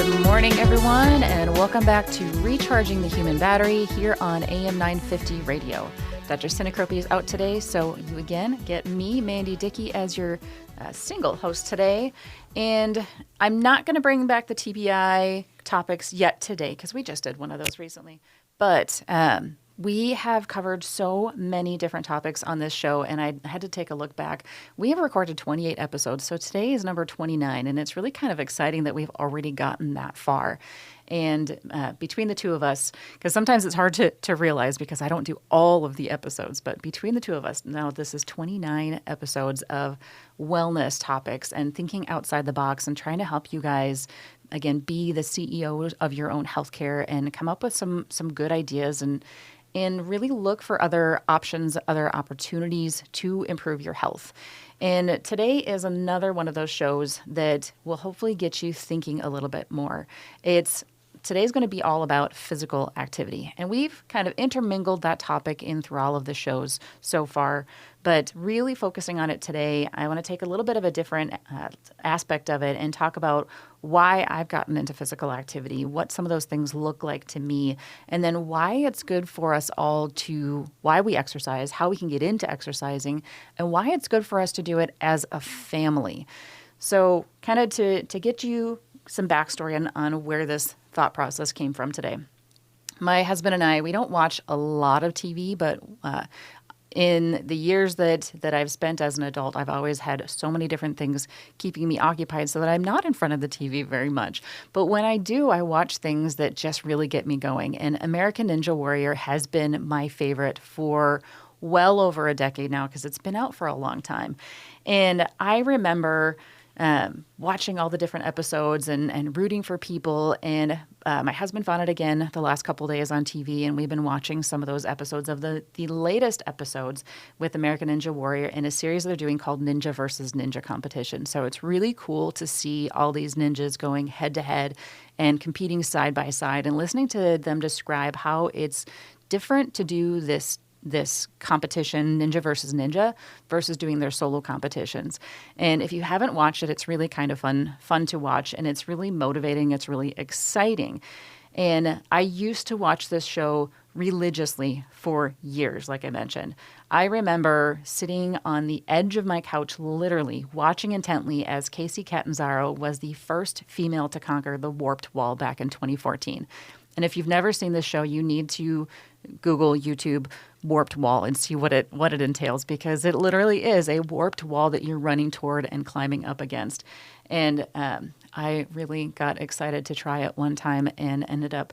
Good morning, everyone, and welcome back to Recharging the Human Battery here on AM 950 Radio. Dr. Cinecropy is out today, so you again get me, Mandi Dickey, as your single host today. And I'm not going to bring back the TBI topics yet today because we just did one of those recently. But we have covered so many different topics on this show, and I had to take a look back. We have recorded 28 episodes, so today is number 29, and it's really kind of exciting that we've already gotten that far. And between the two of us, because sometimes it's hard to realize because I don't do all of the episodes, but between the two of us, now this is 29 episodes of wellness topics and thinking outside the box and trying to help you guys, again, be the CEO of your own healthcare and come up with some good ideas and really look for other options, other opportunities to improve your health. And today is another one of those shows that will hopefully get you thinking a little bit more. Today's going to be all about physical activity. And we've kind of intermingled that topic in through all of the shows so far. But really focusing on it today, I want to take a little bit of a different aspect of it and talk about why I've gotten into physical activity, what some of those things look like to me, and then why it's good for us all why we exercise, how we can get into exercising, and why it's good for us to do it as a family. So kind of to get you some backstory on where this thought process came from today. My husband and I, we don't watch a lot of TV, but in the years that I've spent as an adult, I've always had so many different things keeping me occupied so that I'm not in front of the TV very much. But when I do, I watch things that just really get me going. And American Ninja Warrior has been my favorite for well over a decade now because it's been out for a long time. And I remember watching all the different episodes and rooting for people. And my husband found it again the last couple of days on TV, and we've been watching some of those episodes of the latest episodes with American Ninja Warrior in a series they're doing called Ninja versus Ninja Competition. So it's really cool to see all these ninjas going head to head and competing side by side and listening to them describe how it's different to do this competition, Ninja versus Ninja, versus doing their solo competitions. And if you haven't watched it, it's really kind of fun to watch, and it's really motivating. It's really exciting. And I used to watch this show religiously for years, like I mentioned. I remember sitting on the edge of my couch, literally watching intently as Casey Catanzaro was the first female to conquer the warped wall back in 2014. And if you've never seen this show, you need to Google, YouTube, warped wall and see what it entails, because it literally is a warped wall that you're running toward and climbing up against. And I really got excited to try it one time and ended up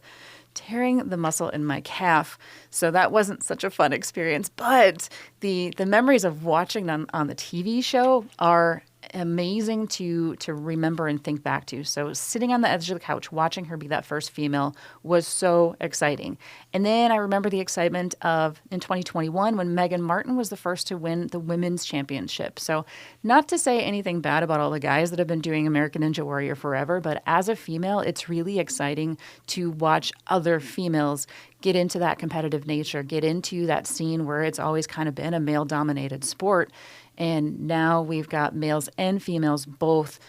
tearing the muscle in my calf. So that wasn't such a fun experience. But the memories of watching on the TV show are amazing to remember and think back to. So sitting on the edge of the couch, watching her be that first female was so exciting. And then I remember the excitement of in 2021 when Megan Martin was the first to win the women's championship. So not to say anything bad about all the guys that have been doing American Ninja Warrior forever, but as a female, it's really exciting to watch other females get into that competitive nature, get into that scene where it's always kind of been a male-dominated sport. And now we've got males and females both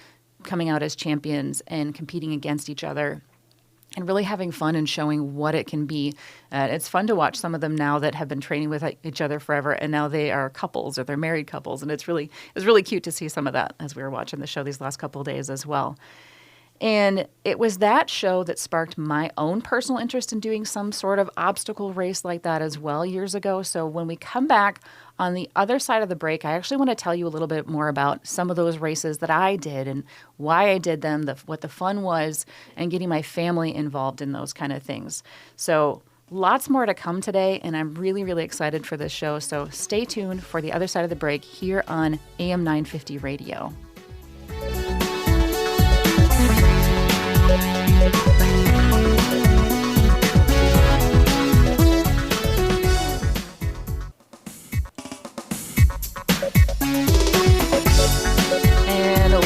coming out as champions and competing against each other and really having fun and showing what it can be. It's fun to watch some of them now that have been training with each other forever, and now they are couples or they're married couples. And it was really cute to see some of that as we were watching the show these last couple of days as well. And it was that show that sparked my own personal interest in doing some sort of obstacle race like that as well years ago. So when we come back on the other side of the break, I actually want to tell you a little bit more about some of those races that I did and why I did them, what the fun was, and getting my family involved in those kind of things. So lots more to come today, and I'm really, really excited for this show. So stay tuned for the other side of the break here on AM 950 Radio.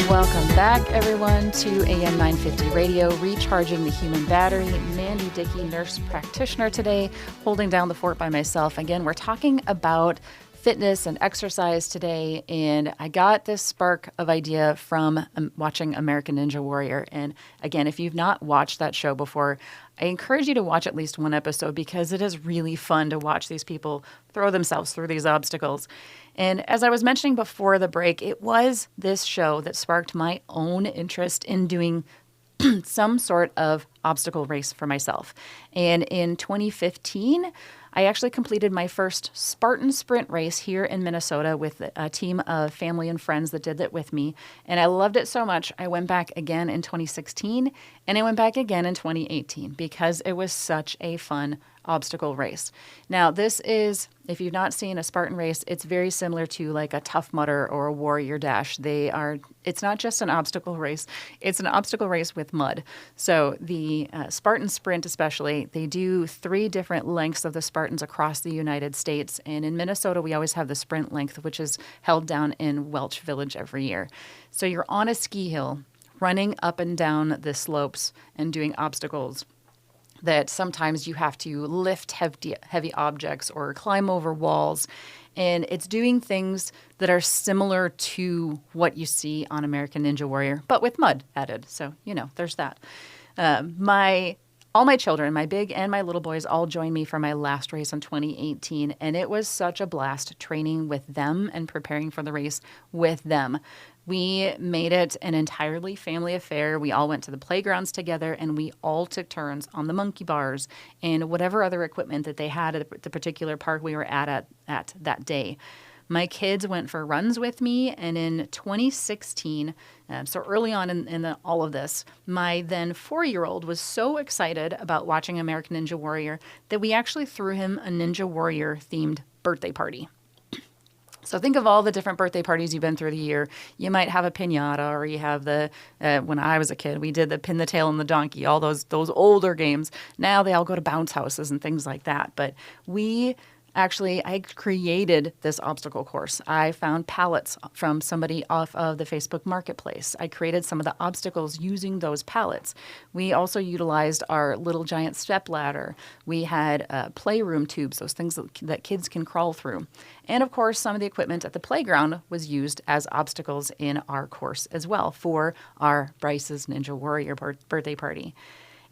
Welcome back, everyone, to AM 950 Radio, Recharging the Human Battery. Mandi Dickey, nurse practitioner today, holding down the fort by myself. Again, we're talking about fitness and exercise today, and I got this spark of idea from watching American Ninja Warrior. And again, if you've not watched that show before, I encourage you to watch at least one episode because it is really fun to watch these people throw themselves through these obstacles. And as I was mentioning before the break, it was this show that sparked my own interest in doing some sort of obstacle race for myself. And in 2015, I actually completed my first Spartan sprint race here in Minnesota with a team of family and friends that did that with me. And I loved it so much, I went back again in 2016 and I went back again in 2018 because it was such a fun obstacle race. Now, this is, if you've not seen a Spartan race, it's very similar to like a Tough Mudder or a Warrior Dash. It's not just an obstacle race, it's an obstacle race with mud. So the Spartan Sprint especially, they do 3 different lengths of the Spartans across the United States. And in Minnesota, we always have the sprint length, which is held down in Welch Village every year. So you're on a ski hill, running up and down the slopes and doing obstacles that sometimes you have to lift heavy objects or climb over walls. And it's doing things that are similar to what you see on American Ninja Warrior, but with mud added. So, there's that. All my children, my big and my little boys, all joined me for my last race in 2018. And it was such a blast training with them and preparing for the race with them. We made it an entirely family affair. We all went to the playgrounds together and we all took turns on the monkey bars and whatever other equipment that they had at the particular park we were at that day. My kids went for runs with me, and in 2016, so early on in all of this, my then 4-year-old was so excited about watching American Ninja Warrior that we actually threw him a Ninja Warrior-themed birthday party. So think of all the different birthday parties you've been through the year. You might have a piñata, or you have when I was a kid, we did the pin the tail and the donkey, all those older games. Now they all go to bounce houses and things like that. But I created this obstacle course. I found pallets from somebody off of the Facebook Marketplace. I created some of the obstacles using those pallets. We also utilized our little giant step ladder. We had playroom tubes, those things that kids can crawl through. And of course, some of the equipment at the playground was used as obstacles in our course as well for our Bryce's Ninja Warrior birthday party.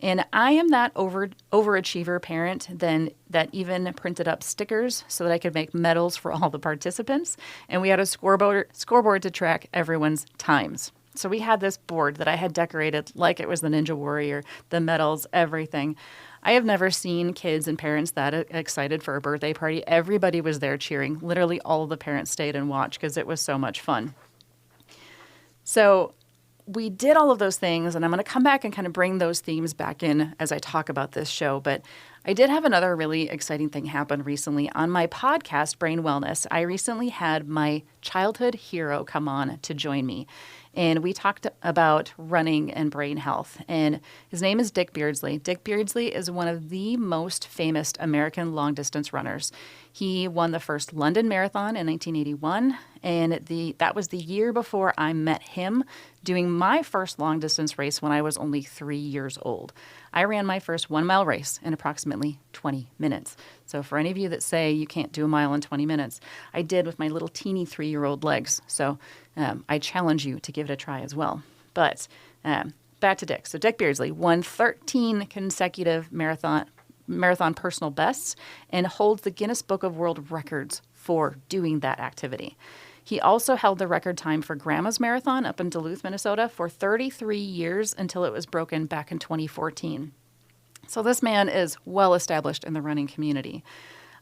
And I am that overachiever parent then that even printed up stickers so that I could make medals for all the participants. And we had a scoreboard to track everyone's times. So we had this board that I had decorated like it was the Ninja Warrior, the medals, everything. I have never seen kids and parents that excited for a birthday party. Everybody was there cheering. Literally all of the parents stayed and watched because it was so much fun. So we did all of those things, and I'm going to come back and kind of bring those themes back in as I talk about this show. But I did have another really exciting thing happen recently. On my podcast, Brain Wellness, I recently had my childhood hero come on to join me. And we talked about running and brain health. And his name is Dick Beardsley. Dick Beardsley is one of the most famous American long-distance runners. He won the first London Marathon in 1981, and that was the year before I met him doing my first long-distance race when I was only 3 years old. I ran my first 1-mile race in approximately 20 minutes. So for any of you that say you can't do a mile in 20 minutes, I did with my little teeny 3-year-old legs. So I challenge you to give it a try as well. But back to Dick. So Dick Beardsley won 13 consecutive marathon personal bests and holds the Guinness Book of World Records for doing that activity. He also held the record time for Grandma's Marathon up in Duluth, Minnesota for 33 years until it was broken back in 2014. So this man is well established in the running community.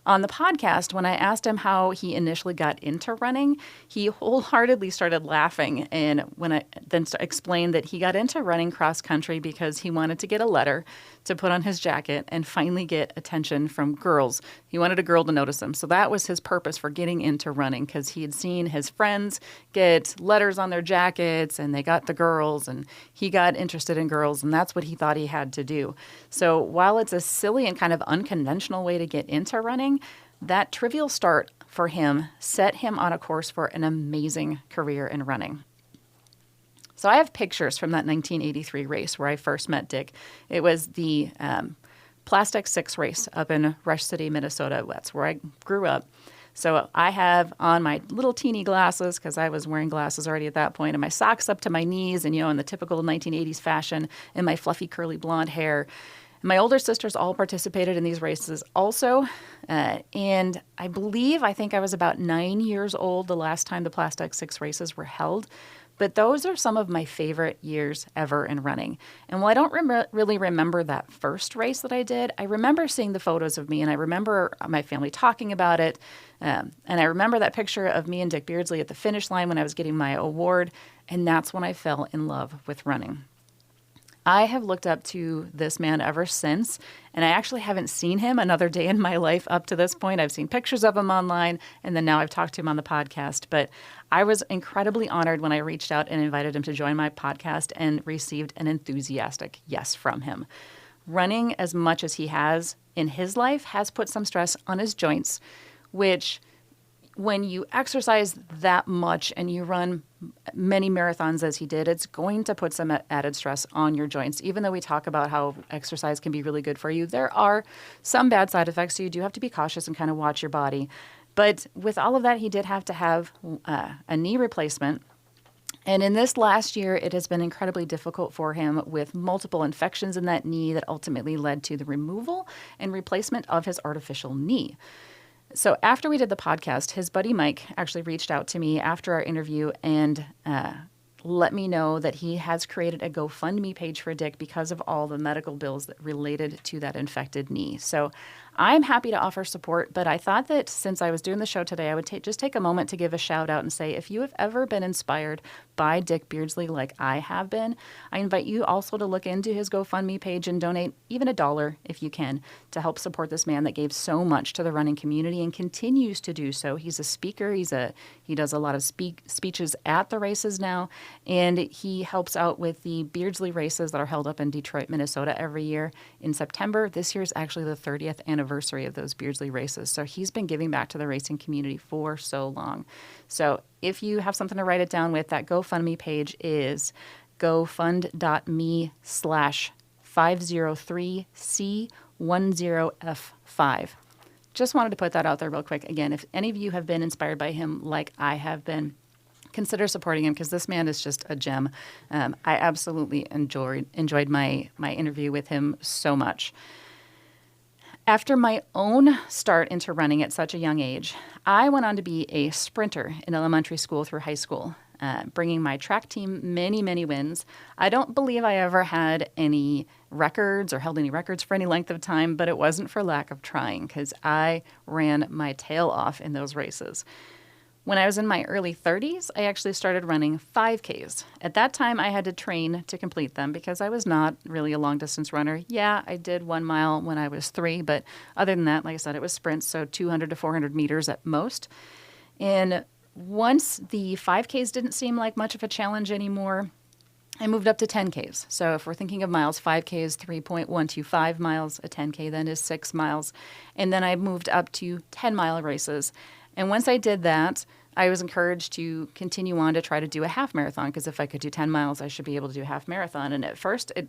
On the podcast, when I asked him how he initially got into running, he wholeheartedly started laughing. And when I then explained that he got into running cross country because he wanted to get a letter to put on his jacket and finally get attention from girls. He wanted a girl to notice him. So that was his purpose for getting into running, because he had seen his friends get letters on their jackets and they got the girls, and he got interested in girls, and that's what he thought he had to do. So while it's a silly and kind of unconventional way to get into running, that trivial start for him set him on a course for an amazing career in running. So I have pictures from that 1983 race where I first met Dick. It was the Plastic 6 race up in Rush City, Minnesota. That's where I grew up. So I have on my little teeny glasses, because I was wearing glasses already at that point, and my socks up to my knees, and in the typical 1980s fashion, and my fluffy curly blonde hair. My older sisters all participated in these races also, and I think I was about 9 years old the last time the Plastic 6 races were held. But those are some of my favorite years ever in running. And while I don't really remember that first race that I did, I remember seeing the photos of me, and I remember my family talking about it. And I remember that picture of me and Dick Beardsley at the finish line when I was getting my award, and that's when I fell in love with running. I have looked up to this man ever since, and I actually haven't seen him another day in my life up to this point. I've seen pictures of him online, and then now I've talked to him on the podcast. But I was incredibly honored when I reached out and invited him to join my podcast and received an enthusiastic yes from him. Running as much as he has in his life has put some stress on his joints, which when you exercise that much and you run many marathons as he did, it's going to put some added stress on your joints. Even though we talk about how exercise can be really good for you, there are some bad side effects, so you do have to be cautious and kind of watch your body. But with all of that, he did have to have a knee replacement. And in this last year, it has been incredibly difficult for him with multiple infections in that knee that ultimately led to the removal and replacement of his artificial knee. So after we did the podcast, his buddy Mike actually reached out to me after our interview and let me know that he has created a GoFundMe page for Dick because of all the medical bills that related to that infected knee. So I'm happy to offer support, but I thought that since I was doing the show today, I would just take a moment to give a shout out and say, if you have ever been inspired by Dick Beardsley like I have been, I invite you also to look into his GoFundMe page and donate even $1 if you can to help support this man that gave so much to the running community and continues to do so. He's a speaker. He does a lot of speeches at the races now, and he helps out with the Beardsley races that are held up in Detroit, Minnesota every year in September. This year is actually the 30th anniversary of those Beardsley races. So he's been giving back to the racing community for so long. So if you have something to write it down with, that GoFundMe page is gofund.me/503C10F5. Just wanted to put that out there real quick. Again, if any of you have been inspired by him like I have been, consider supporting him because this man is just a gem. I absolutely enjoyed my interview with him so much. After my own start into running at such a young age, I went on to be a sprinter in elementary school through high school, bringing my track team many, many wins. I don't believe I ever had any records or held any records for any length of time, but it wasn't for lack of trying because I ran my tail off in those races. When I was in my early 30s, I actually started running 5Ks. At that time, I had to train to complete them because I was not really a long-distance runner. Yeah, I did 1 mile when I was 3, but other than that, like I said, it was sprints, so 200 to 400 meters at most. And once the 5Ks didn't seem like much of a challenge anymore, I moved up to 10Ks. So if we're thinking of miles, 5K is 3.125 miles, a 10K then is 6 miles. And then I moved up to 10-mile races. And once I did that, I was encouraged to continue on to try to do a half marathon because if I could do 10 miles, I should be able to do a half marathon. And at first, it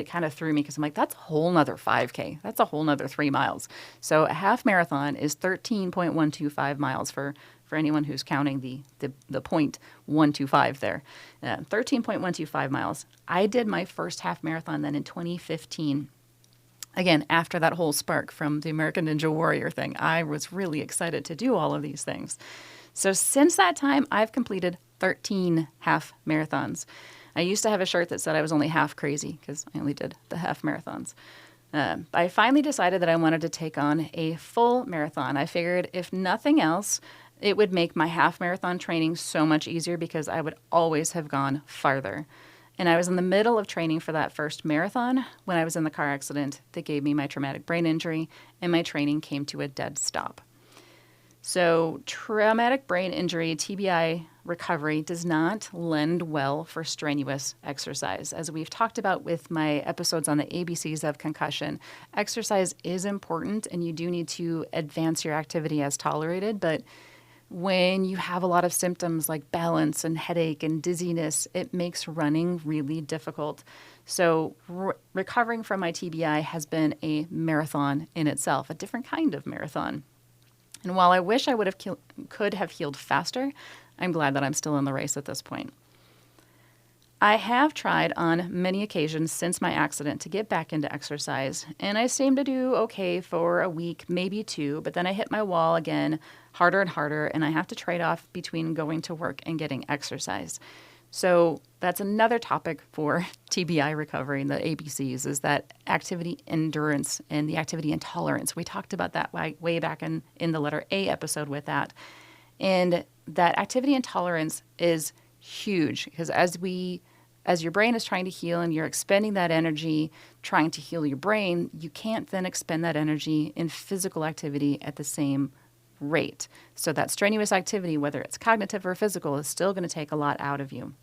kind of threw me because I'm like, that's a whole nother 5K. That's a whole nother 3 miles. So a half marathon is 13.125 miles for anyone who's counting the point 125 there. 13.125 miles. I did my first half marathon then in 2015. Again, after that whole spark from the American Ninja Warrior thing, I was really excited to do all of these things. So since that time, I've completed 13 half marathons. I used to have a shirt that said I was only half crazy because I only did the half marathons. I finally decided that I wanted to take on a full marathon. I figured if nothing else, it would make my half marathon training so much easier because I would always have gone farther. And I was in the middle of training for that first marathon when I was in the car accident that gave me my traumatic brain injury, and my training came to a dead stop. So traumatic brain injury, TBI recovery, does not lend well for strenuous exercise. As we've talked about with my episodes on the ABCs of concussion, exercise is important, and you do need to advance your activity as tolerated, but when you have a lot of symptoms like balance and headache and dizziness, it makes running really difficult. So recovering from my TBI has been a marathon in itself, a different kind of marathon. And while I wish I could have healed faster, I'm glad that I'm still in the race at this point. I have tried on many occasions since my accident to get back into exercise, and I seem to do okay for a week, maybe two, but then I hit my wall again harder and harder, and I have to trade off between going to work and getting exercise. So that's another topic for TBI recovery and the ABCs, is that activity endurance and the activity intolerance. We talked about that way back in the letter A episode with that. And that activity intolerance is huge because as your brain is trying to heal and you're expending that energy trying to heal your brain, you can't then expend that energy in physical activity at the same rate. So that strenuous activity, whether it's cognitive or physical, is still going to take a lot out of you.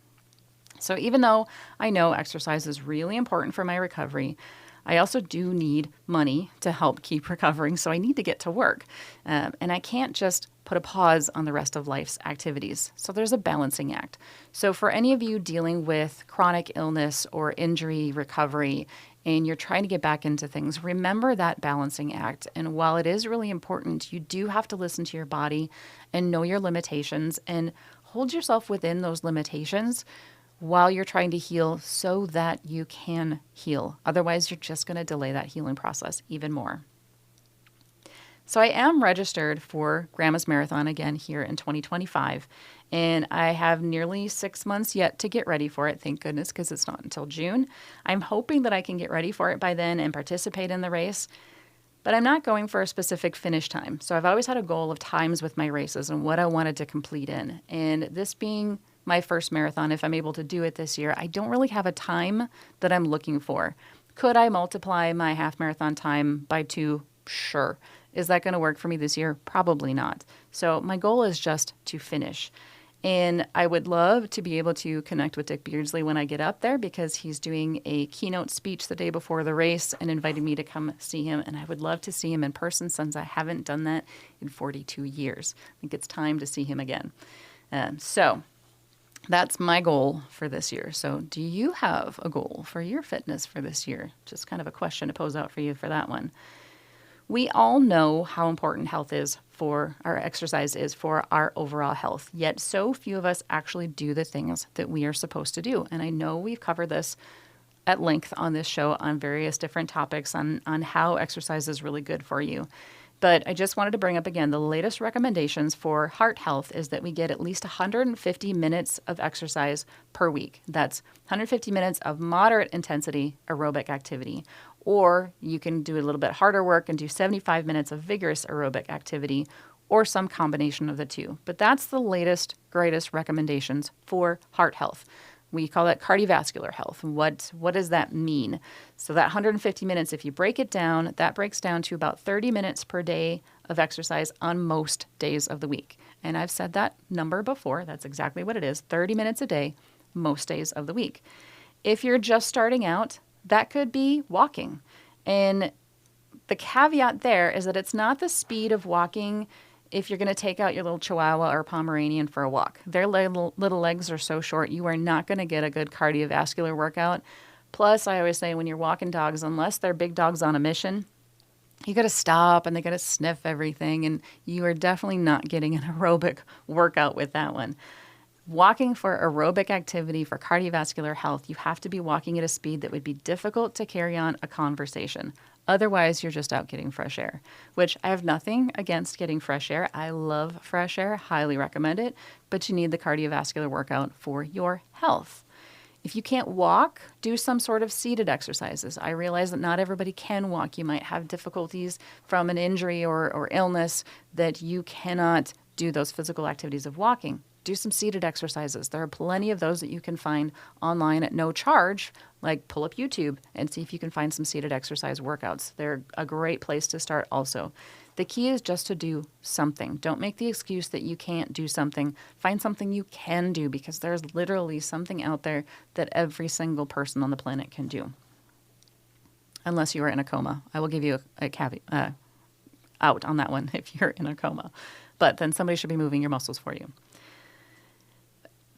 So even though I know exercise is really important for my recovery, I also do need money to help keep recovering, so I need to get to work. And I can't just put a pause on the rest of life's activities. So there's a balancing act. So for any of you dealing with chronic illness or injury recovery, and you're trying to get back into things, remember that balancing act. And while it is really important, you do have to listen to your body and know your limitations and hold yourself within those limitations while you're trying to heal so that you can heal. Otherwise, you're just going to delay that healing process even more. So I am registered for Grandma's Marathon again here in 2025, and I have nearly 6 months yet to get ready for it, thank goodness, because it's not until June. I'm hoping that I can get ready for it by then and participate in the race, but I'm not going for a specific finish time. So I've always had a goal of times with my races and what I wanted to complete in, and this being my first marathon, if I'm able to do it this year, I don't really have a time that I'm looking for. Could I multiply my half marathon time by 2? Sure. Is that going to work for me this year? Probably not. So my goal is just to finish. And I would love to be able to connect with Dick Beardsley when I get up there because he's doing a keynote speech the day before the race and invited me to come see him. And I would love to see him in person since I haven't done that in 42 years. I think it's time to see him again. So that's my goal for this year. So do you have a goal for your fitness for this year? Just kind of a question to pose out for you for that one. We all know how important health is for our exercise is for our overall health, yet so few of us actually do the things that we are supposed to do. And I know we've covered this at length on this show on various different topics on how exercise is really good for you. But I just wanted to bring up again, the latest recommendations for heart health is that we get at least 150 minutes of exercise per week. That's 150 minutes of moderate intensity aerobic activity. Or you can do a little bit harder work and do 75 minutes of vigorous aerobic activity or some combination of the two. But that's the latest, greatest recommendations for heart health. We call that cardiovascular health. What does that mean? So that 150 minutes, if you break it down, that breaks down to about 30 minutes per day of exercise on most days of the week. And I've said that number before. That's exactly what it is, 30 minutes a day, most days of the week. If you're just starting out, that could be walking. And the caveat there is that it's not the speed of walking if you're going to take out your little Chihuahua or Pomeranian for a walk. Their little legs are so short, you are not going to get a good cardiovascular workout. Plus, I always say when you're walking dogs, unless they're big dogs on a mission, you got to stop and they got to sniff everything, and you are definitely not getting an aerobic workout with that one. Walking for aerobic activity for cardiovascular health, you have to be walking at a speed that would be difficult to carry on a conversation. Otherwise, you're just out getting fresh air, which I have nothing against getting fresh air. I love fresh air, highly recommend it, but you need the cardiovascular workout for your health. If you can't walk, do some sort of seated exercises. I realize that not everybody can walk. You might have difficulties from an injury or illness that you cannot do those physical activities of walking. Do some seated exercises. There are plenty of those that you can find online at no charge, like pull up YouTube and see if you can find some seated exercise workouts. They're a great place to start also. The key is just to do something. Don't make the excuse that you can't do something. Find something you can do because there's literally something out there that every single person on the planet can do. Unless you are in a coma. I will give you a caveat out on that one if you're in a coma. But then somebody should be moving your muscles for you.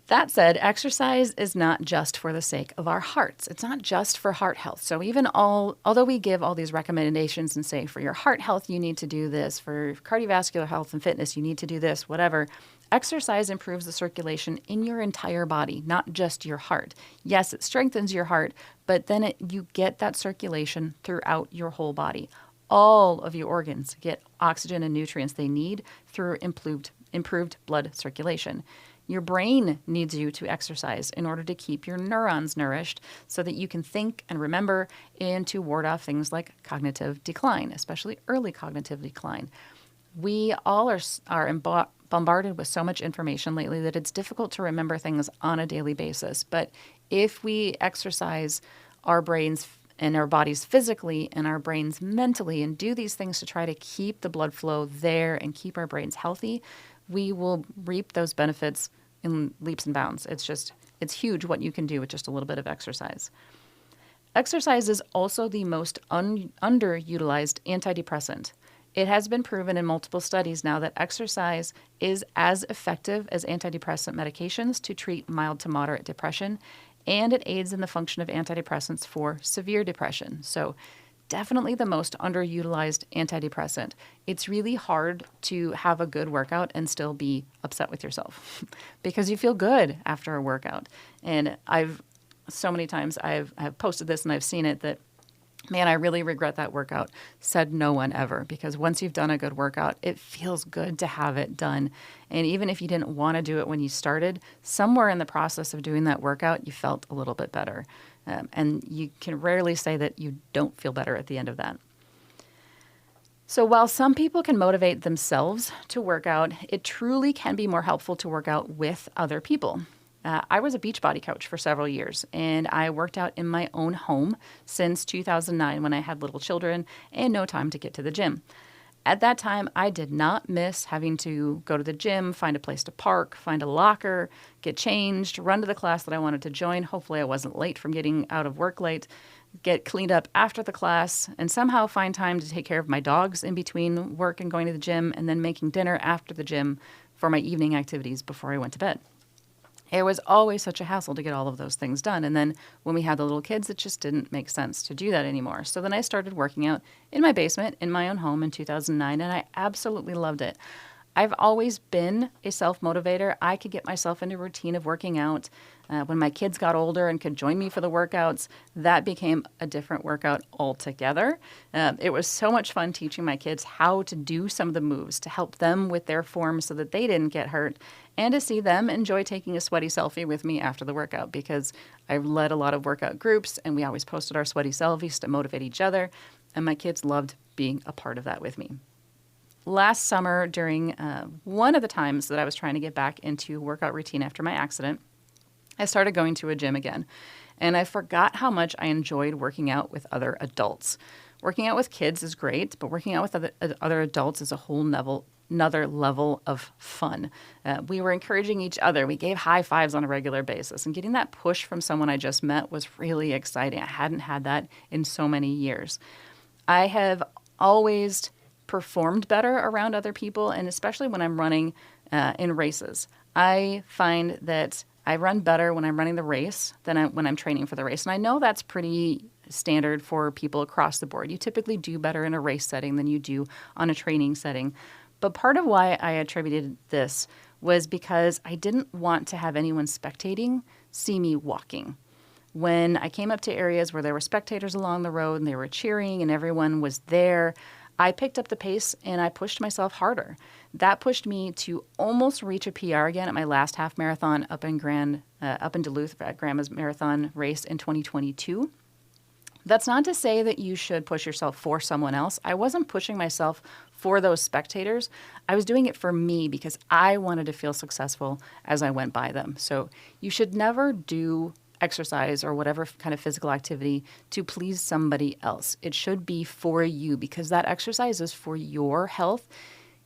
That said, exercise is not just for the sake of our hearts. It's not just for heart health. So although we give all these recommendations and say for your heart health, you need to do this, for cardiovascular health and fitness, you need to do this, whatever, exercise improves the circulation in your entire body, not just your heart. Yes, it strengthens your heart, but then you get that circulation throughout your whole body. All of your organs get oxygen and nutrients they need through improved blood circulation. Your brain needs you to exercise in order to keep your neurons nourished so that you can think and remember and to ward off things like cognitive decline, especially early cognitive decline. We all are bombarded with so much information lately that it's difficult to remember things on a daily basis. But if we exercise our brains and our bodies physically and our brains mentally and do these things to try to keep the blood flow there and keep our brains healthy, we will reap those benefits in leaps and bounds. It's huge what you can do with just a little bit of exercise. Exercise is also the most underutilized antidepressant. It has been proven in multiple studies now that exercise is as effective as antidepressant medications to treat mild to moderate depression, and it aids in the function of antidepressants for severe depression. So definitely the most underutilized antidepressant. It's really hard to have a good workout and still be upset with yourself because you feel good after a workout. And so many times I've posted this and I've seen it that, man, I really regret that workout. Said no one ever, because once you've done a good workout, it feels good to have it done. And even if you didn't want to do it when you started, somewhere in the process of doing that workout, you felt a little bit better. And you can rarely say that you don't feel better at the end of that. So while some people can motivate themselves to work out, it truly can be more helpful to work out with other people. I was a Beachbody coach for several years, and I worked out in my own home since 2009 when I had little children and no time to get to the gym. At that time, I did not miss having to go to the gym, find a place to park, find a locker, get changed, run to the class that I wanted to join. Hopefully I wasn't late from getting out of work late, get cleaned up after the class, and somehow find time to take care of my dogs in between work and going to the gym, and then making dinner after the gym for my evening activities before I went to bed. It was always such a hassle to get all of those things done. And then when we had the little kids, it just didn't make sense to do that anymore. So then I started working out in my basement in my own home in 2009, and I absolutely loved it. I've always been a self-motivator. I could get myself into a routine of working out. When my kids got older and could join me for the workouts, that became a different workout altogether. It was so much fun teaching my kids how to do some of the moves to help them with their form so that they didn't get hurt, and to see them enjoy taking a sweaty selfie with me after the workout, because I've led a lot of workout groups and we always posted our sweaty selfies to motivate each other, and my kids loved being a part of that with me. Last summer, during one of the times that I was trying to get back into workout routine after my accident, I started going to a gym again, and I forgot how much I enjoyed working out with other adults. Working out with kids is great, but working out with other adults is a whole another level of fun. We were encouraging each other. We gave high fives on a regular basis, and getting that push from someone I just met was really exciting. I hadn't had that in so many years. I have always performed better around other people, and especially when I'm running in races. I find that I run better when I'm running the race than when I'm training for the race. And I know that's pretty standard for people across the board. You typically do better in a race setting than you do on a training setting. But part of why I attributed this was because I didn't want to have anyone spectating see me walking. When I came up to areas where there were spectators along the road and they were cheering and everyone was there, I picked up the pace and I pushed myself harder. That pushed me to almost reach a PR again at my last half marathon up in Duluth at Grandma's Marathon race in 2022. That's not to say that you should push yourself for someone else. I wasn't pushing myself for those spectators. I was doing it for me because I wanted to feel successful as I went by them. So you should never do exercise or whatever kind of physical activity to please somebody else. It should be for you, because that exercise is for your health.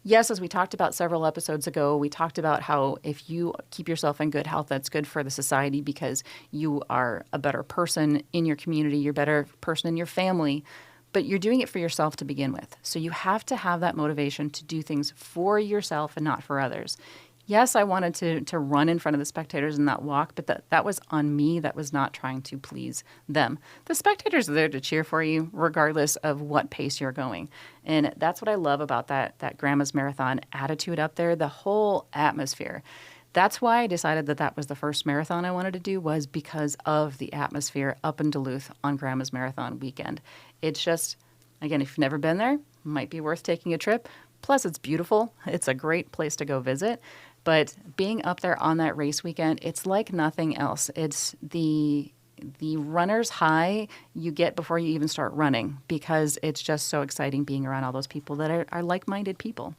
Yes, as we talked about several episodes ago, we talked about how if you keep yourself in good health, that's good for the society because you are a better person in your community, you're a better person in your family, but you're doing it for yourself to begin with. So you have to have that motivation to do things for yourself and not for others. Yes, I wanted to run in front of the spectators and not walk, but that was on me. That was not trying to please them. The spectators are there to cheer for you regardless of what pace you're going. And that's what I love about that Grandma's Marathon attitude up there, the whole atmosphere. That's why I decided that was the first marathon I wanted to do, was because of the atmosphere up in Duluth on Grandma's Marathon weekend. It's just, again, if you've never been there, might be worth taking a trip. Plus, it's beautiful. It's a great place to go visit. But being up there on that race weekend, it's like nothing else. It's the runner's high you get before you even start running, because it's just so exciting being around all those people that are like-minded people.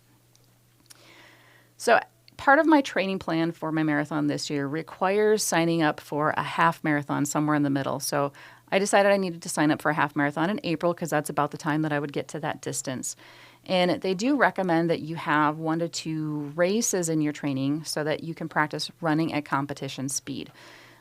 So part of my training plan for my marathon this year requires signing up for a half marathon somewhere in the middle. So I decided I needed to sign up for a half marathon in April, because that's about the time that I would get to that distance. And they do recommend that you have 1 to 2 races in your training so that you can practice running at competition speed.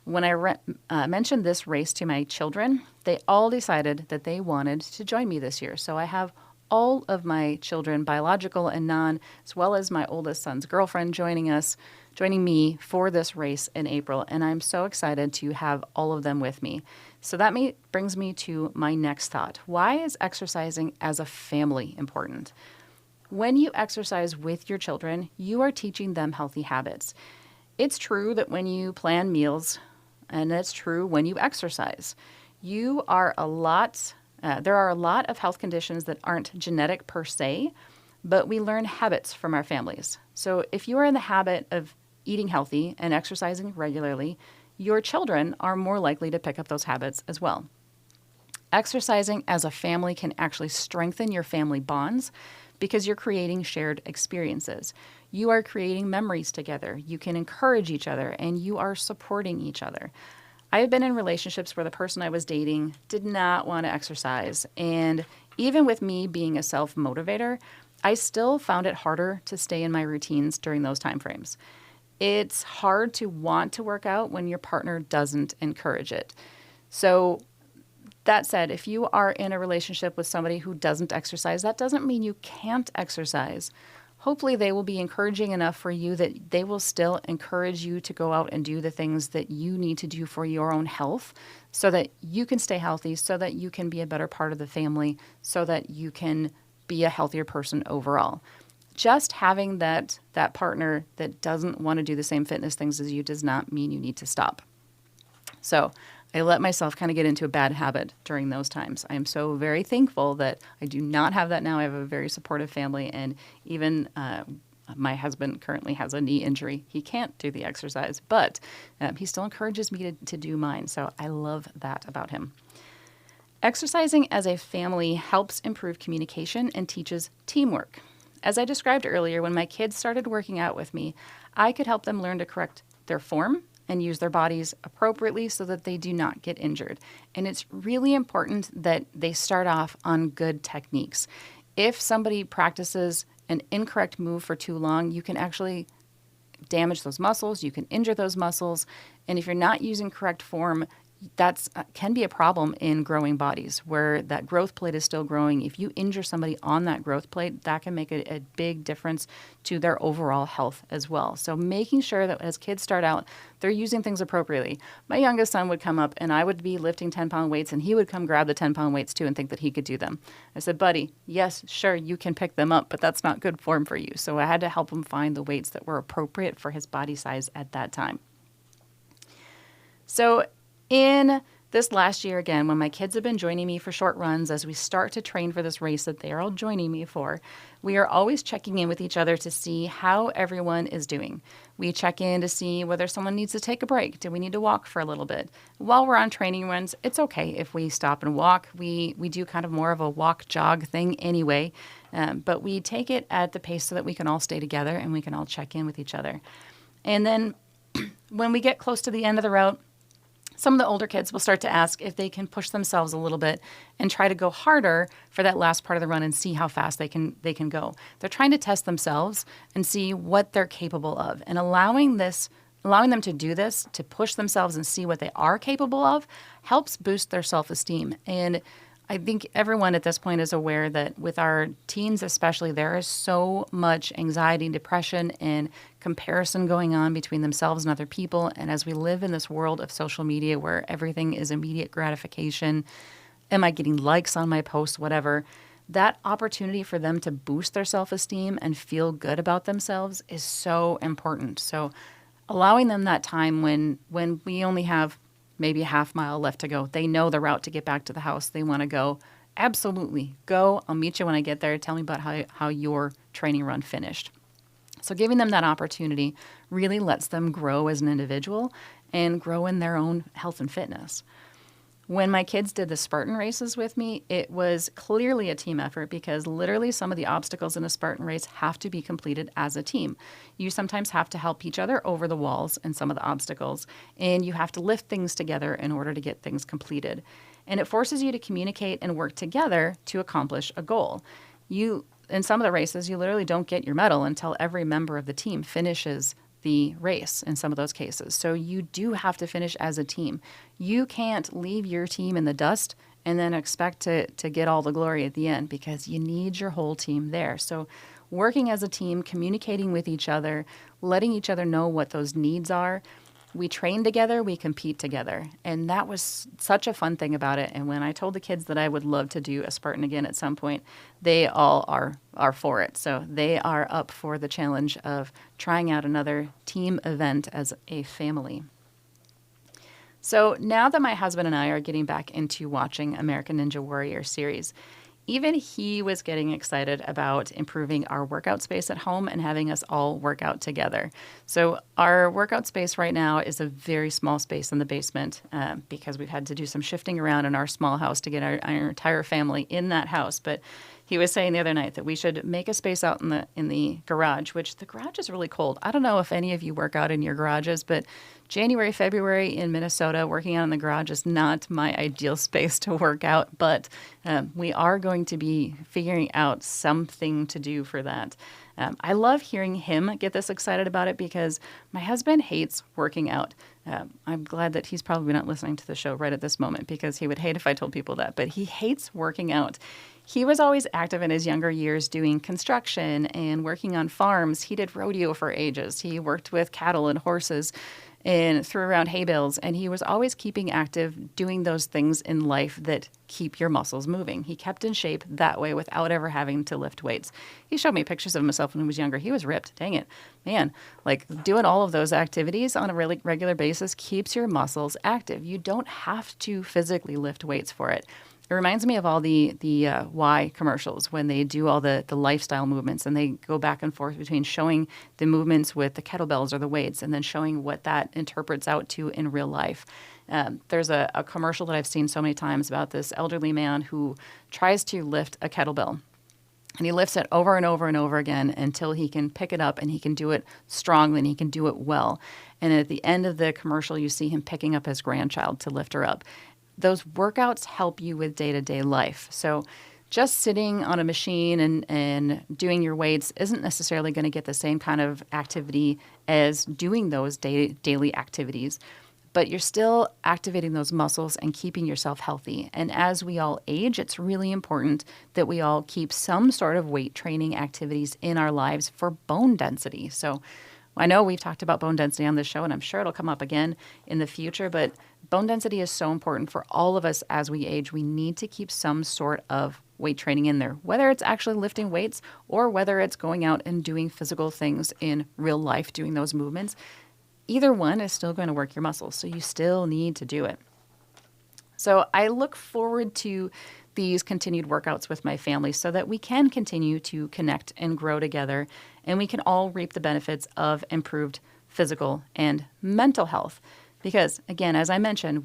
When I mentioned this race to my children, they all decided that they wanted to join me this year. So I have all of my children, biological and non, as well as my oldest son's girlfriend, joining me for this race in April. And I'm so excited to have all of them with me. So that brings me to my next thought. Why is exercising as a family important? When you exercise with your children, you are teaching them healthy habits. It's true that when you plan meals, and it's true when you exercise, there are a lot of health conditions that aren't genetic per se, but we learn habits from our families. So if you are in the habit of eating healthy and exercising regularly, your children are more likely to pick up those habits as well. Exercising as a family can actually strengthen your family bonds because you're creating shared experiences. You are creating memories together. You can encourage each other, and you are supporting each other. I have been in relationships where the person I was dating did not want to exercise. And even with me being a self-motivator, I still found it harder to stay in my routines during those time frames. It's hard to want to work out when your partner doesn't encourage it. So that said, if you are in a relationship with somebody who doesn't exercise, that doesn't mean you can't exercise. Hopefully they will be encouraging enough for you that they will still encourage you to go out and do the things that you need to do for your own health so that you can stay healthy, so that you can be a better part of the family, so that you can be a healthier person overall. Just having that partner that doesn't want to do the same fitness things as you does not mean you need to stop. So I let myself kind of get into a bad habit during those times. I am so very thankful that I do not have that now. I have a very supportive family, and even my husband currently has a knee injury. He can't do the exercise, but he still encourages me to do mine. So I love that about him. Exercising as a family helps improve communication and teaches teamwork. As I described earlier, when my kids started working out with me, I could help them learn to correct their form and use their bodies appropriately so that they do not get injured. And it's really important that they start off on good techniques. If somebody practices an incorrect move for too long, you can actually damage those muscles, you can injure those muscles, and if you're not using correct form, that can be a problem in growing bodies where that growth plate is still growing. If you injure somebody on that growth plate, that can make a big difference to their overall health as well. So making sure that as kids start out, they're using things appropriately. My youngest son would come up and I would be lifting 10-pound weights and he would come grab the 10-pound weights too and think that he could do them. I said, buddy, yes, sure, you can pick them up, but that's not good form for you. So I had to help him find the weights that were appropriate for his body size at that time. So in this last year, again, when my kids have been joining me for short runs as we start to train for this race that they are all joining me for, we are always checking in with each other to see how everyone is doing. We check in to see whether someone needs to take a break. Do we need to walk for a little bit? While we're on training runs, it's okay if we stop and walk. We do kind of more of a walk-jog thing anyway, but we take it at the pace so that we can all stay together and we can all check in with each other. And then when we get close to the end of the route, some of the older kids will start to ask if they can push themselves a little bit and try to go harder for that last part of the run and see how fast they can go. They're trying to test themselves and see what they're capable of. And allowing them to do this, to push themselves and see what they are capable of, helps boost their self-esteem. And I think everyone at this point is aware that with our teens especially, there is so much anxiety and depression and comparison going on between themselves and other people. And as we live in this world of social media where everything is immediate gratification, am I getting likes on my posts, whatever, that opportunity for them to boost their self-esteem and feel good about themselves is so important. So allowing them that time when we only have maybe a half mile left to go. They know the route to get back to the house they want to go. Absolutely. Go. I'll meet you when I get there. Tell me about how your training run finished. So giving them that opportunity really lets them grow as an individual and grow in their own health and fitness. When my kids did the Spartan races with me, it was clearly a team effort because literally some of the obstacles in a Spartan race have to be completed as a team. You sometimes have to help each other over the walls and some of the obstacles, and you have to lift things together in order to get things completed. And it forces you to communicate and work together to accomplish a goal. In some of the races, you literally don't get your medal until every member of the team finishes the race in some of those cases. So you do have to finish as a team. You can't leave your team in the dust and then expect to get all the glory at the end because you need your whole team there. So working as a team, communicating with each other, letting each other know what those needs are. We train together, we compete together. And that was such a fun thing about it. And when I told the kids that I would love to do a Spartan again at some point, they all are for it. So they are up for the challenge of trying out another team event as a family. So now that my husband and I are getting back into watching American Ninja Warrior series, even he was getting excited about improving our workout space at home and having us all work out together. So our workout space right now is a very small space in the basement because we've had to do some shifting around in our small house to get our entire family in that house. But he was saying the other night that we should make a space out in the garage, which the garage is really cold. I don't know if any of you work out in your garages, but January, February in Minnesota, working out in the garage is not my ideal space to work out, but we are going to be figuring out something to do for that. I love hearing him get this excited about it because my husband hates working out. I'm glad that he's probably not listening to the show right at this moment because he would hate if I told people that, but he hates working out. He was always active in his younger years doing construction and working on farms. He did rodeo for ages. He worked with cattle and horses and threw around hay bales, and he was always keeping active, doing those things in life that keep your muscles moving. He kept in shape that way without ever having to lift weights. He showed me pictures of himself when he was younger. He was ripped. Dang it. Man, like doing all of those activities on a really regular basis keeps your muscles active. You don't have to physically lift weights for it. It reminds me of all the Y commercials when they do all the lifestyle movements and they go back and forth between showing the movements with the kettlebells or the weights and then showing what that interprets out to in real life. There's a commercial that I've seen so many times about this elderly man who tries to lift a kettlebell. And he lifts it over and over and over again until he can pick it up and he can do it strongly and he can do it well. And at the end of the commercial, you see him picking up his grandchild to lift her up. Those workouts help you with day-to-day life. So just sitting on a machine and doing your weights isn't necessarily going to get the same kind of activity as doing those daily activities, but you're still activating those muscles and keeping yourself healthy. And as we all age, it's really important that we all keep some sort of weight training activities in our lives for bone density. So I know we've talked about bone density on this show, and I'm sure it'll come up again in the future, but bone density is so important for all of us as we age. We need to keep some sort of weight training in there, whether it's actually lifting weights or whether it's going out and doing physical things in real life, doing those movements. Either one is still going to work your muscles, so you still need to do it. So I look forward to these continued workouts with my family so that we can continue to connect and grow together and we can all reap the benefits of improved physical and mental health. Because, again, as I mentioned,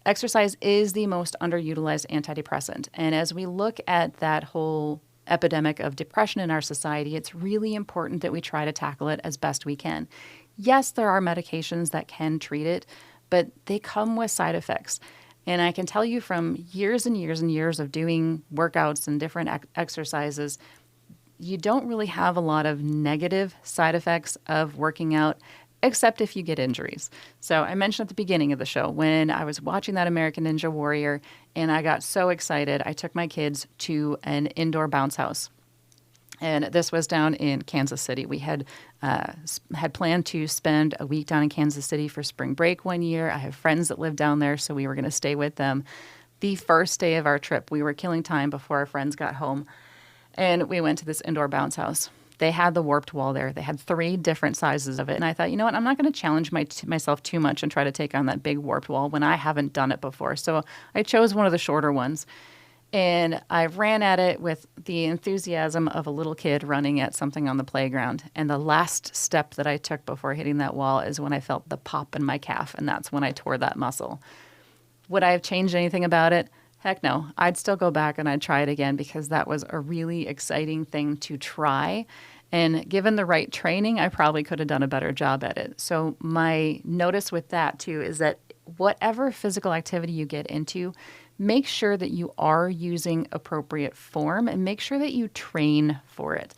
exercise is the most underutilized antidepressant. And as we look at that whole epidemic of depression in our society, it's really important that we try to tackle it as best we can. Yes, there are medications that can treat it, but they come with side effects. And I can tell you from years and years and years of doing workouts and different exercises, you don't really have a lot of negative side effects of working out except if you get injuries. So I mentioned at the beginning of the show when I was watching that American Ninja Warrior and I got so excited, I took my kids to an indoor bounce house. And this was down in Kansas City. We had planned to spend a week down in Kansas City for spring break one year. I have friends that live down there, so we were going to stay with them. The first day of our trip, we were killing time before our friends got home, and we went to this indoor bounce house. They had the warped wall there. They had 3 different sizes of it. And I thought, you know what, I'm not going to challenge myself too much and try to take on that big warped wall when I haven't done it before. So I chose one of the shorter ones. And I ran at it with the enthusiasm of a little kid running at something on the playground. And the last step that I took before hitting that wall is when I felt the pop in my calf, and that's when I tore that muscle. Would I have changed anything about it? Heck no. I'd still go back and I'd try it again because that was a really exciting thing to try. And given the right training, I probably could have done a better job at it. So my notice with that too is that whatever physical activity you get into, make sure that you are using appropriate form and make sure that you train for it.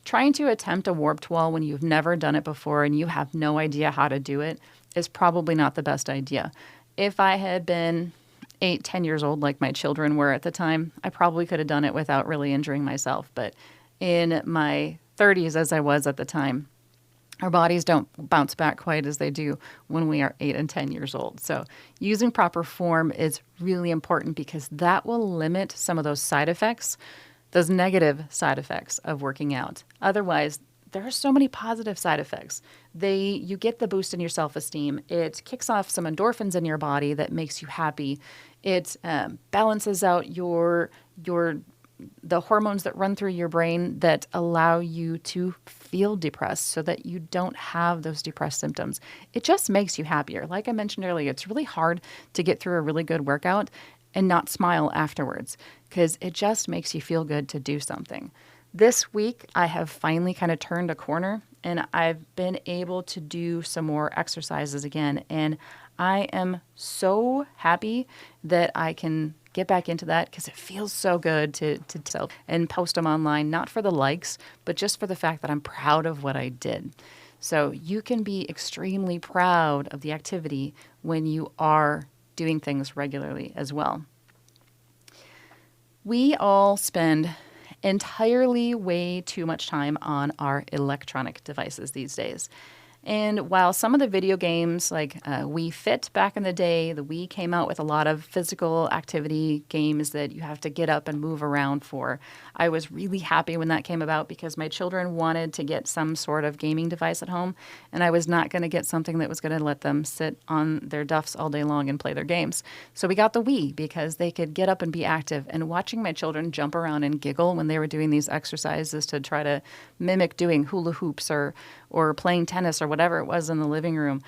Trying to attempt a warped wall when you've never done it before and you have no idea how to do it is probably not the best idea. If I had been 8, 10 years old like my children were at the time, I probably could have done it without really injuring myself. But in my 30s, as I was at the time, our bodies don't bounce back quite as they do when we are 8 and 10 years old. So using proper form is really important because that will limit some of those side effects, those negative side effects of working out. Otherwise, there are so many positive side effects. You get the boost in your self-esteem. It kicks off some endorphins in your body that makes you happy. It balances out the hormones that run through your brain that allow you to feel depressed so that you don't have those depressed symptoms. It just makes you happier. Like I mentioned earlier, it's really hard to get through a really good workout and not smile afterwards because it just makes you feel good to do something. This week, I have finally kind of turned a corner and I've been able to do some more exercises again. And I am so happy that I can get back into that because it feels so good to self and post them online, not for the likes, but just for the fact that I'm proud of what I did. So you can be extremely proud of the activity when you are doing things regularly as well. We all spend entirely way too much time on our electronic devices these days. And while some of the video games like Wii Fit back in the day, the Wii came out with a lot of physical activity games that you have to get up and move around for. I was really happy when that came about because my children wanted to get some sort of gaming device at home, and I was not going to get something that was going to let them sit on their duffs all day long and play their games. So we got the Wii because they could get up and be active. And watching my children jump around and giggle when they were doing these exercises to try to mimic doing hula hoops or playing tennis or whatever it was in the living room,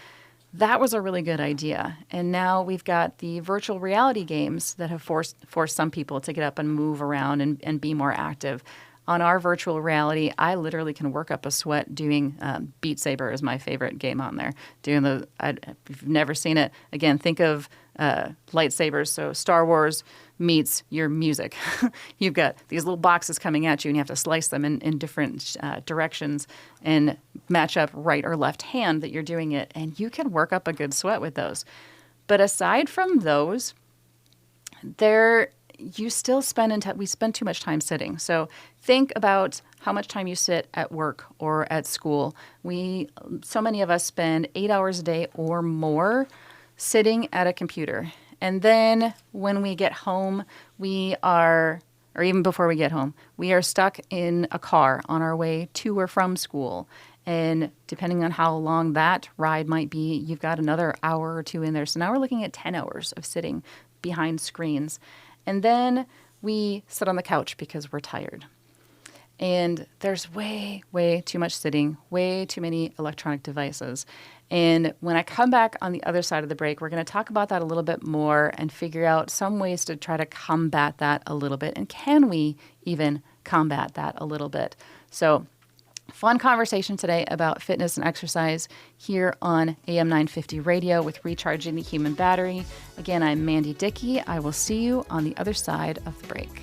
that was a really good idea. And now we've got the virtual reality games that have forced some people to get up and move around and be more active. On our virtual reality, I literally can work up a sweat doing Beat Saber is my favorite game on there. If you've never seen it, again, think of lightsabers. So Star Wars meets your music. You've got these little boxes coming at you, and you have to slice them in different directions and match up right or left hand that you're doing it. And you can work up a good sweat with those. But aside from those, we spend too much time sitting. So think about how much time you sit at work or at school. So many of us spend 8 hours a day or more sitting at a computer. And then when we get home, or even before we get home, we are stuck in a car on our way to or from school. And depending on how long that ride might be, you've got another hour or two in there. So now we're looking at 10 hours of sitting behind screens. And then we sit on the couch because we're tired. And there's way, way too much sitting, way too many electronic devices. And when I come back on the other side of the break, we're going to talk about that a little bit more and figure out some ways to try to combat that a little bit. And can we even combat that a little bit? So fun conversation today about fitness and exercise here on AM 950 Radio with Recharging the Human Battery. Again, I'm Mandi Dickey. I will see you on the other side of the break.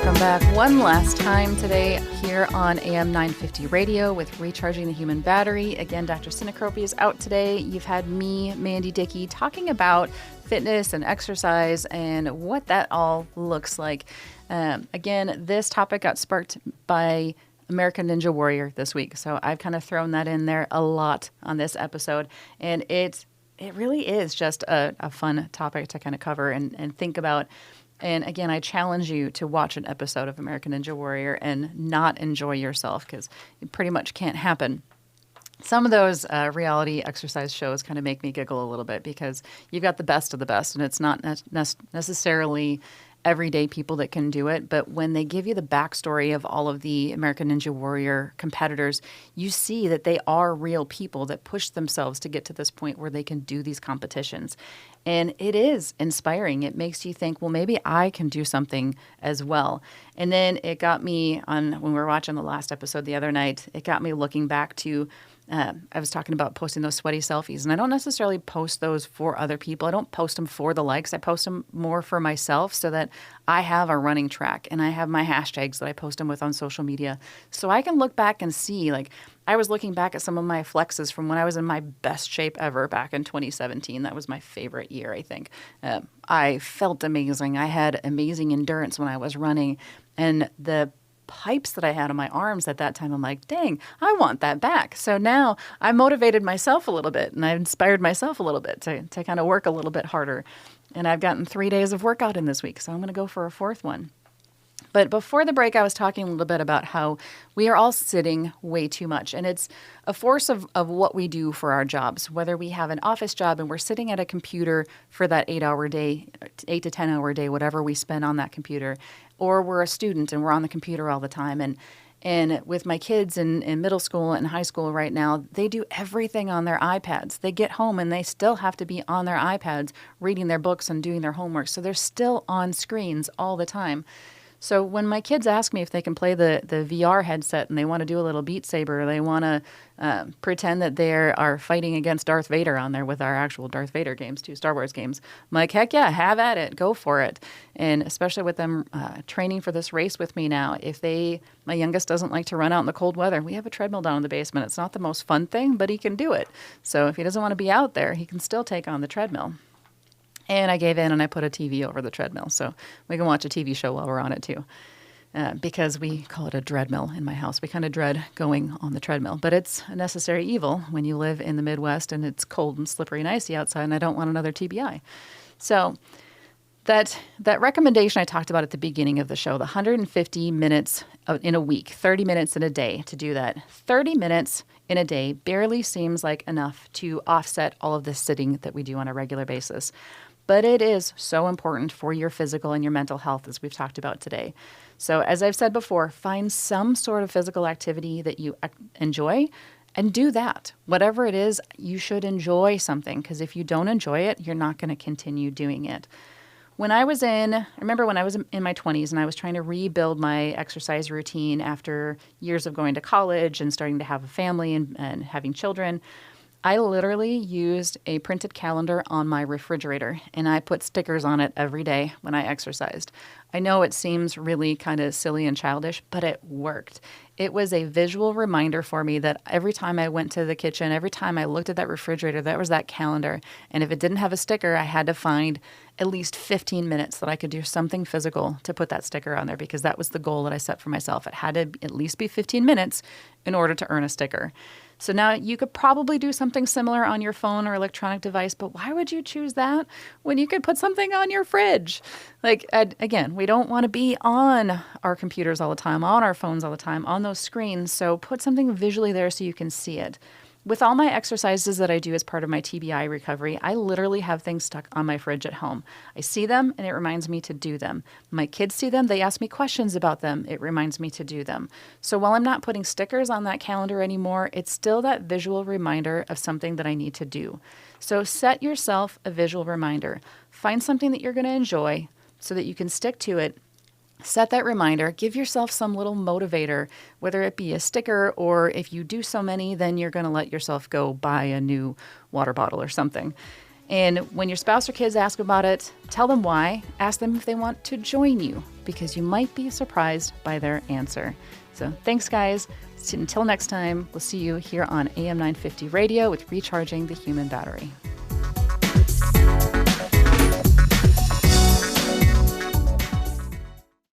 welcome back one last time today here on AM 950 Radio with Recharging the Human Battery. Again, Dr. Sinacropi is out today. You've had me, Mandi Dickey, talking about fitness and exercise and what that all looks like. Again, this topic got sparked by American Ninja Warrior this week, so I've kind of thrown that in there a lot on this episode, and it really is just a fun topic to kind of cover and think about. And again, I challenge you to watch an episode of American Ninja Warrior and not enjoy yourself, because it pretty much can't happen. Some of those reality exercise shows kind of make me giggle a little bit, because you've got the best of the best, and it's not necessarily everyday people that can do it. But when they give you the backstory of all of the American Ninja Warrior competitors, you see that they are real people that push themselves to get to this point where they can do these competitions. And it is inspiring. It makes you think, well, maybe I can do something as well. And then it got me when we were watching the last episode the other night, it got me looking back to I was talking about posting those sweaty selfies, and I don't necessarily post those for other people. I don't post them for the likes. I post them more for myself so that I have a running track and I have my hashtags that I post them with on social media. So I can look back and see, like, I was looking back at some of my flexes from when I was in my best shape ever back in 2017. That was my favorite year, I think. I felt amazing. I had amazing endurance when I was running, and the pipes that I had on my arms at that time, I'm like, dang, I want that back. So now I motivated myself a little bit, and I inspired myself a little bit to kind of work a little bit harder. And I've gotten 3 days of workout in this week, so I'm going to go for a fourth one. But before the break, I was talking a little bit about how we are all sitting way too much. And it's a force of what we do for our jobs, whether we have an office job and we're sitting at a computer for that 8-hour day, 8 to 10-hour day, whatever we spend on that computer, or we're a student and we're on the computer all the time. And with my kids in middle school and high school right now, they do everything on their iPads. They get home and they still have to be on their iPads reading their books and doing their homework. So they're still on screens all the time. So when my kids ask me if they can play the VR headset and they want to do a little Beat Saber, or they want to pretend that they are fighting against Darth Vader on there with our actual Darth Vader games too, Star Wars games, I'm like, heck yeah, have at it, go for it. And especially with them training for this race with me now, my youngest doesn't like to run out in the cold weather. We have a treadmill down in the basement. It's not the most fun thing, but he can do it. So if he doesn't want to be out there, he can still take on the treadmill. And I gave in and I put a TV over the treadmill, so we can watch a TV show while we're on it too. Because we call it a dreadmill in my house. We kind of dread going on the treadmill, but it's a necessary evil when you live in the Midwest and it's cold and slippery and icy outside, and I don't want another TBI. So that recommendation I talked about at the beginning of the show, the 150 minutes in a week, 30 minutes in a day to do that. 30 minutes in a day barely seems like enough to offset all of this sitting that we do on a regular basis. But it is so important for your physical and your mental health, as we've talked about today. So as I've said before, find some sort of physical activity that you enjoy and do that. Whatever it is, you should enjoy something, because if you don't enjoy it, you're not going to continue doing it. I remember when I was in my 20s and I was trying to rebuild my exercise routine after years of going to college and starting to have a family and having children. I literally used a printed calendar on my refrigerator, and I put stickers on it every day when I exercised. I know it seems really kind of silly and childish, but it worked. It was a visual reminder for me that every time I went to the kitchen, every time I looked at that refrigerator, that was that calendar. And if it didn't have a sticker, I had to find at least 15 minutes that I could do something physical to put that sticker on there, because that was the goal that I set for myself. It had to at least be 15 minutes in order to earn a sticker. So now you could probably do something similar on your phone or electronic device, but why would you choose that when you could put something on your fridge? Like, again, we don't want to be on our computers all the time, on our phones all the time, on those screens. So put something visually there so you can see it. With all my exercises that I do as part of my TBI recovery, I literally have things stuck on my fridge at home. I see them and it reminds me to do them. My kids see them, they ask me questions about them. It reminds me to do them. So while I'm not putting stickers on that calendar anymore, it's still that visual reminder of something that I need to do. So set yourself a visual reminder. Find something that you're going to enjoy so that you can stick to it. Set that reminder, give yourself some little motivator, whether it be a sticker, or if you do so many, then you're going to let yourself go buy a new water bottle or something. And when your spouse or kids ask about it, tell them why. Ask them if they want to join you, because you might be surprised by their answer. So thanks, guys. Until next time, we'll see you here on AM 950 Radio with Recharging the Human Battery.